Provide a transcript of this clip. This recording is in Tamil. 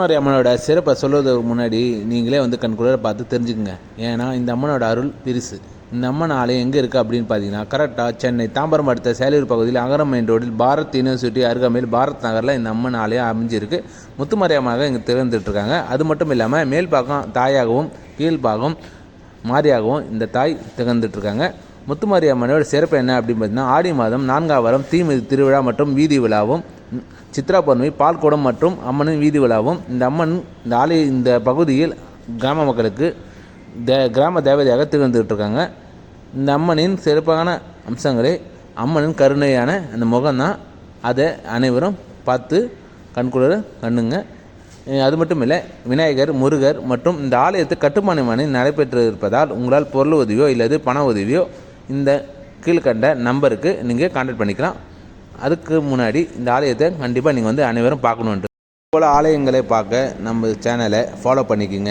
அம்மனோட சிறப்பை சொல்வதற்கு முன்னாடி நீங்களே கண்குளிர பார்த்து தெரிஞ்சுக்குங்க. ஏன்னா இந்த அம்மனோட அருள் பெருசு. இந்த அம்மன் ஆலயம் எங்கே இருக்குது அப்படின்னு பார்த்தீங்கன்னா, கரெக்டாக சென்னை தாம்பரம் அடுத்த சேலூர் பகுதியில் அகரம் மெயின் ரோடில் பாரத் யூனிவர்சிட்டி அருகாமையில் பாரத் நகரில் இந்த அம்மன் ஆலயம் அமைஞ்சிருக்கு. முத்துமாரியம்மனாக இங்கே திறந்துட்டுருக்காங்க. அது மட்டும் இல்லாமல் மேல்பாகம் தாயாகவும் கீழ்பாகம் மாரியாகவும் இந்த தாய் திகழ்ந்துட்டுருக்காங்க. முத்துமாரியம்மனோட சிறப்பு என்ன அப்படின்னு பார்த்தீங்கன்னா, ஆடி மாதம் 4ஆம் வாரம் தீமிதி திருவிழா மற்றும் வீதி விழாவும், சித்ரா பௌர்ணமி பால்குடம் மற்றும் அம்மனின் வீதி விழாவும். இந்த அம்மன் இந்த பகுதியில் கிராம மக்களுக்கு கிராம தேவதையாக திகழ்ந்துகிட்டு இருக்காங்க. இந்த அம்மனின் சிறப்பான அம்சங்களே அம்மனின் கருணையான அந்த முகம்தான். அதை அனைவரும் பார்த்து கண்குளிர கண்ணுங்க. அது மட்டும் இல்லை, விநாயகர், முருகர் மற்றும் இந்த ஆலயத்து கட்டுமான பணி நடைபெற்று இருப்பதால் உங்களால் பொருள் உதவியோ இல்லது பண உதவியோ இந்த கீழ்கண்ட நம்பருக்கு நீங்கள் கான்டாக்ட் பண்ணிக்கலாம். அதுக்கு முன்னாடி இந்த ஆலயத்தை கண்டிப்பாக நீங்கள் அனைவரும் பார்க்கணுன்ட்டு போல் ஆலயங்களை பார்க்க நம்ம சேனலை ஃபாலோ பண்ணிக்கோங்க.